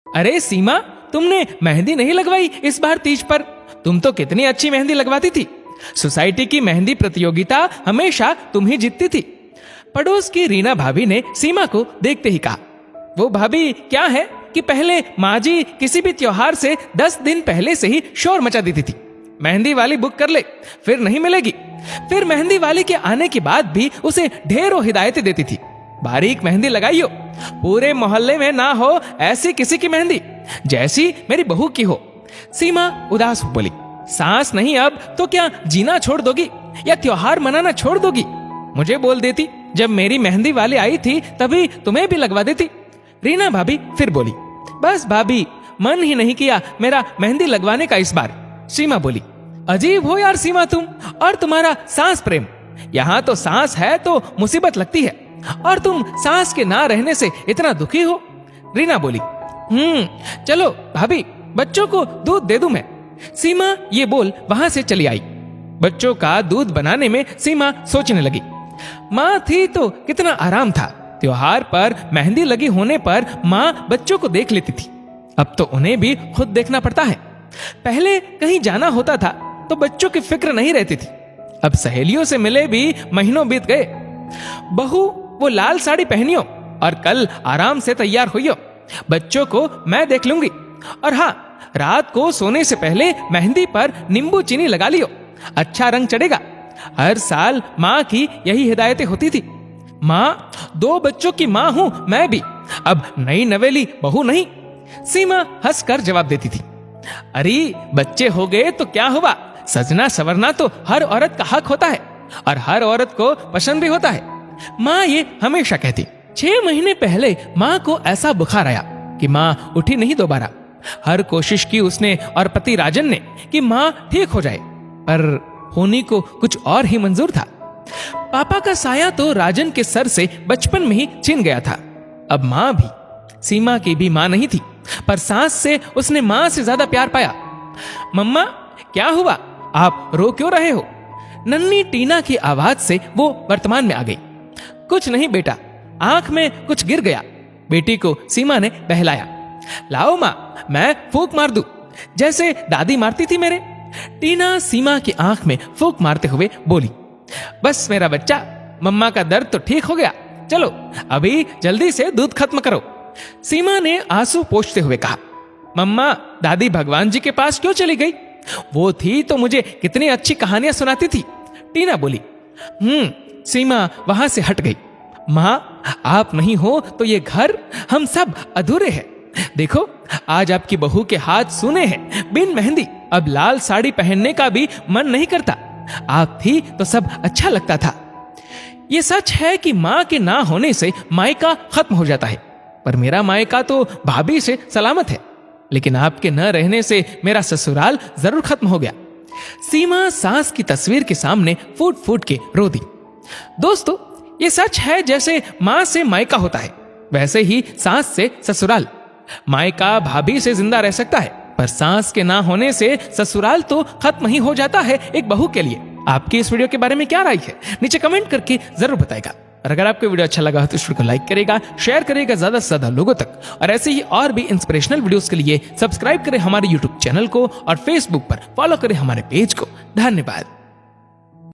अरे सीमा, तुमने मेहंदी नहीं लगवाई इस बार तीज पर? तुम तो कितनी अच्छी मेहंदी लगवाती थी। सोसाइटी की मेहंदी प्रतियोगिता हमेशा तुम ही जीतती थी। पड़ोस की रीना भाभी ने सीमा को देखते ही कहा। वो भाभी क्या है कि पहले माँ जी किसी भी त्योहार से 10 दिन पहले से ही शोर मचा देती थी, मेहंदी वाली बुक कर ले, फिर नहीं मिलेगी। फिर मेहंदी वाली के आने के बाद भी उसे ढेरों हिदायतें देती थी। बारीक मेहंदी लगाइयो, पूरे मोहल्ले में ना हो ऐसी किसी की मेहंदी जैसी मेरी बहू की हो। सीमा उदास बोली, सांस नहीं अब तो क्या जीना छोड़ दोगी या त्योहार मनाना छोड़ दोगी? मुझे बोल देती, जब मेरी मेहंदी वाली आई थी तभी तुम्हें भी लगवा देती। रीना भाभी फिर बोली, बस भाभी, मन ही नहीं किया मेरा मेहंदी लगवाने का इस बार। सीमा बोली, अजीब हो यार सीमा, तुम और तुम्हारा सांस प्रेम। यहाँ तो सांस है तो मुसीबत लगती है, और तुम सांस के ना रहने से इतना दुखी हो। रीना बोली, चलो भाभी, बच्चों को दूध दे दूं मैं। सीमा ये बोल वहां से चली आई। बच्चों का दूध बनाने में सीमा सोचने लगी। माँ थी तो कितना आराम था। त्योहार पर मेहंदी लगी होने पर माँ बच्चों को देख लेती थी, अब तो उन्हें भी खुद देखना पड़ता है। पहले कहीं जाना होता था तो बच्चों की फिक्र नहीं रहती थी, अब सहेलियों से मिले भी महीनों बीत गए। बहू वो लाल साड़ी पहनियो और कल आराम से तैयार होइयो, बच्चों को मैं देख लूंगी। और हाँ, रात को सोने से पहले मेहंदी पर नींबू चीनी लगा लियो, अच्छा रंग चढ़ेगा। हर साल माँ की यही हिदायतें होती थी। माँ, 2 बच्चों की माँ हूं मैं भी, अब नई नवेली बहू नहीं। सीमा हंसकर जवाब देती थी, अरे बच्चे हो गए तो क्या हुआ, सजना सवरना तो हर औरत का हक होता है और हर औरत को पसंद भी होता है। माँ ये हमेशा कहती। 6 महीने पहले माँ को ऐसा बुखार आया कि माँ उठी नहीं दोबारा। हर कोशिश की उसने और पति राजन ने कि माँ ठीक हो जाए, पर होनी को कुछ और ही मंजूर था। पापा का साया तो राजन के सर से बचपन में ही छिन गया था। अब माँ भी, सीमा की भी माँ नहीं थी, पर सास से उसने माँ से ज्यादा प्यार पाया। मम्मा क्या हुआ, आप रो क्यों रहे हो? नन्ही टीना की आवाज से वो वर्तमान में आ गई। कुछ नहीं बेटा, आंख में कुछ गिर गया। बेटी को सीमा ने बहलाया। लाओ माँ, मैं फूंक मार दूं, जैसे दादी मारती थी मेरे। टीना सीमा की आंख में फूंक मारते हुए बोली, बस मेरा बच्चा, मम्मा का दर्द तो ठीक हो गया, चलो अभी जल्दी से दूध खत्म करो। सीमा ने आंसू पोंछते हुए कहा, मम्मा, दादी भगवान जी के पास क्यों चली गई? वो थी तो मुझे कितनी अच्छी कहानियां सुनाती थी। टीना बोली। सीमा वहां से हट गई। माँ, आप नहीं हो तो ये घर, हम सब अधूरे हैं। देखो, आज आपकी बहू के हाथ सूने हैं बिन मेहंदी, अब लाल साड़ी पहनने का भी मन नहीं करता। आप थी तो सब अच्छा लगता था। ये सच है कि माँ के ना होने से मायका खत्म हो जाता है, पर मेरा मायका तो भाभी से सलामत है, लेकिन आपके न रहने से मेरा ससुराल जरूर खत्म हो गया। सीमा सास की तस्वीर के सामने फूट फूट के रो दी। दोस्तों, ये सच है जैसे माँ से मायका होता है, वैसे ही सास से ससुराल। मायका भाभी से जिंदा रह सकता है, पर सास के ना होने से ससुराल तो खत्म ही हो जाता है एक बहू के लिए। आपकी इस वीडियो के बारे में क्या राय है, नीचे कमेंट करके जरूर बताएगा। और अगर आपको वीडियो अच्छा लगा तो इस वीडियो को लाइक करेगा, शेयर करेगा ज्यादा से ज्यादा लोगों तक। और ऐसे ही और भी इंस्पिरेशनल वीडियोस के लिए सब्सक्राइब करें हमारे यूट्यूब चैनल को और फेसबुक पर फॉलो करें हमारे पेज को। धन्यवाद।